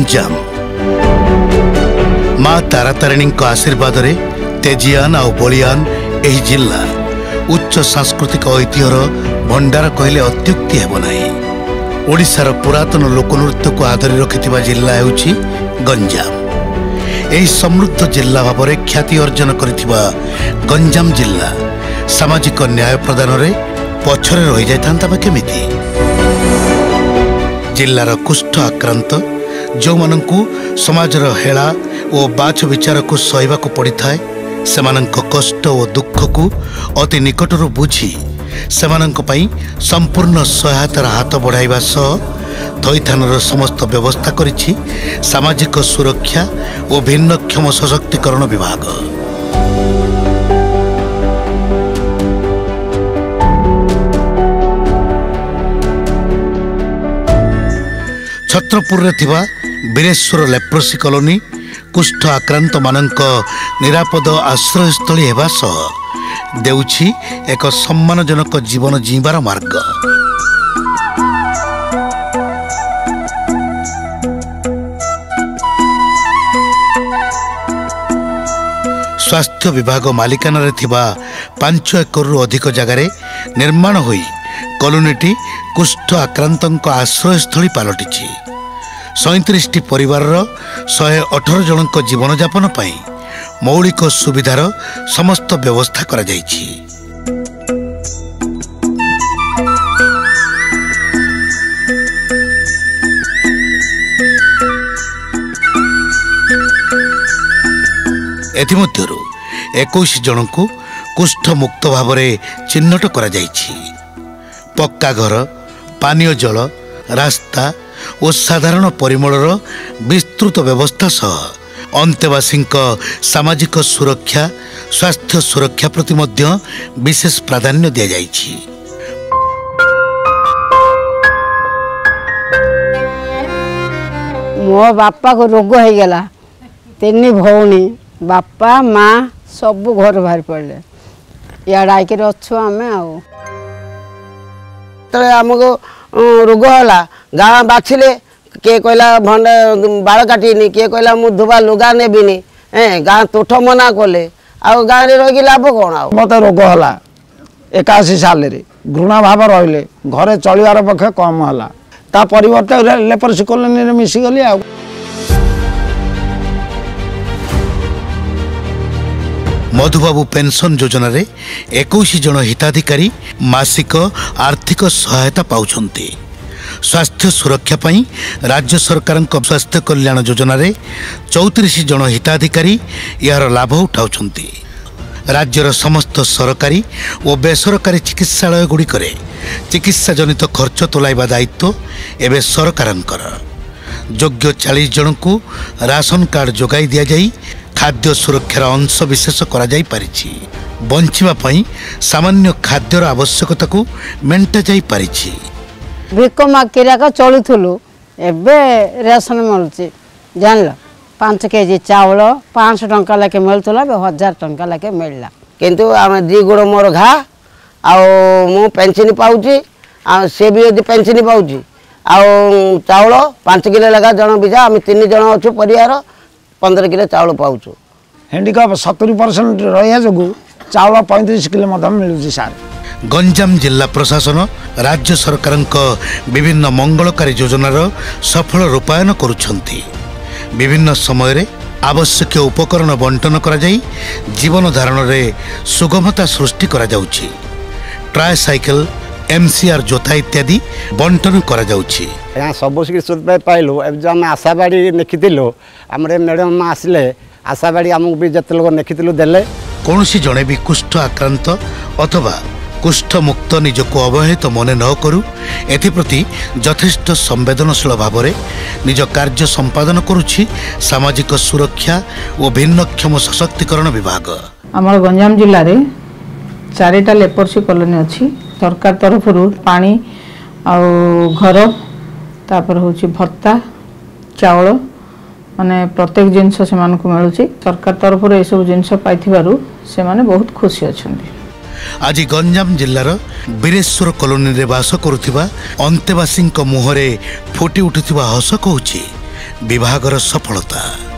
गंजाम माँ तारातारिणी आशीर्वाद रे तेजियान आ बलियान एही जिल्ला उच्च सांस्कृतिक ऐतिह्यर भंडार कहले अत्युक्ति हेब नाही। ओडिशार पुरातन लोकनृत्य को आधरी रखिथिबा जिल्ला हेउछि गंजाम। एही समृद्ध जिल्ला भाव ख्याति अर्जन करिथिबा गंजाम जिल्ला सामाजिक न्याय प्रदान रे पछरे रहि जायतांता बा केमिति। जिल्लार कुष्ठ आक्रांत जो मानंकु समाजर हेला और बाछ विचार को सहिबा को पड़ी थाए सेमानंक कष्ट और दुख को अति निकटर बुझी सेमानंक पई संपूर्ण सहायतार हाथ बढ़ाइबा सह थैथानर समस्त व्यवस्था करिछि सामाजिक सुरक्षा और भिन्नक्षम सशक्तिकरण विभाग। छत्रपुर थिबा बीरेश्वर लेप्रोसी कॉलोनी कुष्ठ आक्रांत मानक निरापद आश्रयस्थली हेबा सह देउछि एक सम्मानजनक जीवन जीवार मार्ग। स्वास्थ्य विभाग मालिकाना रे थिबा 5 एकड़ अधिक जगार निर्माण होई कॉलोनीटी कुष्ठ आक्रांतों आश्रयस्थली पलटिछि। 37 परिवार 118 जनक जीवन यापन पाई मौलिक सुविधार समस्त व्यवस्था करा जाइछि। एथिमध्यरु 21 जनकु कुष्ठ मुक्त भाव में चिन्हट करा जाइछि। पक्का घर पानीय जल रास्ता और साधारण परिमलर विस्तृत व्यवस्था सह अंतेवासी सामाजिक सुरक्षा स्वास्थ्य सुरक्षा प्रति मध्य विशेष प्राधान्य दिया जाइछि। मो बापा को रोग हो गला 3 भौणी बापा माँ सब घर बाहर पड़े इड आईक अच्छु आम आमको रोग है गाँ बाछिले किए कहला भंडा बाल काटनी किए कहला मु धोबा लुगा नेबिनी गाँ तोठ मना कले आ गाँ रही लाभ कौन आ मत रोग है 81 साल घृणा भाव रही घरे चलवार पक्षे कम है ता परिवर्ते लेपर्सी कॉलोनी मिसीगली आ। मधुबाबू पेंशन योजना रे 21 जन हिताधिकारी मासिक आर्थिक सहायता पाउछन्ति। स्वास्थ्य सुरक्षा पई राज्य सरकार स्वास्थ्य कल्याण योजना रे 34 जन हिताधिकारी यार लाभ उठाउछन्ति। राज्यर समस्त सरकारी और बेसरकारी चिकित्सालय गुड़िकरे चिकित्सा जनित खर्च तुलाइबा दायित्व एवं सरकारंकर। योग्य 40 जन को राशन कार्ड जोगाई दिया जाई खाद्य सुरक्षार अंश विशेष करा जाई पारिछि। बंचिबा पई सामान्य खाद्यर आवश्यकता को मेंटा जाई पारिछि। भिक माकिरा चलुलु एबे रेशन मिलुची जानल 5 केजी चावल 500 टंका लेके मिलुला 1000 टंका लेके मिलला किंतु आम 2 गोड़ मोर घा मु पेंशन पाऊँ से भी यदि पेंशन पाऊँ चाउल 5 किलो लगा जन बिजा आम 3 जन अच्छु परिवार 15 किलो चाउल पाऊँ। हैंडिकैप 70% रहा जो चाउल 35 किलो मिलूँ सार। गंजाम जिला प्रशासन राज्य सरकार विभिन्न मंगलकारी योजनार सफल रूपायन करुछंती। विभिन्न समय रे आवश्यक उपकरण बंटन करा जाई जीवन धारण रे सुगमता सृष्टि करा जाउछि। ट्राय साइकिल एमसीआर जोता इत्यादि बंटन करा जाउछि। यहाँ सब सुविधा पाइलु जो आम आशाबाड़ी लिखिलु आम मैडम आसिले आशाबाड़ी आमको भी जिते लोग लिखिलु देले कौन जड़े भी कुष्ठ आक्रांत अथवा कुष्ठ मुक्त निजको अवहेलित मन न करू एप्रति यथेष्ट संवेदनशील भाव में निज कार्य संपादन करुछि सामाजिक सुरक्षा और भिन्नक्षम सशक्तिकरण विभाग। आमर गंजाम जिले में 4टा लेपर्सी कॉलोनी अच्छी सरकार तरफ पानी आ घर तापर हूँ भत्ता चावल माने प्रत्येक जिनस से मिलूँ सरकार तरफ यह सब जिनस पाई से बहुत खुशी अच्छा। आज गंजाम जिलार बीरेश्वर कॉलोनी रे बास करुथिबा अंतेवासी मुहरे फुटी उठुथिबा हस कहूछि ବିଭାଗର ସଫଳତା।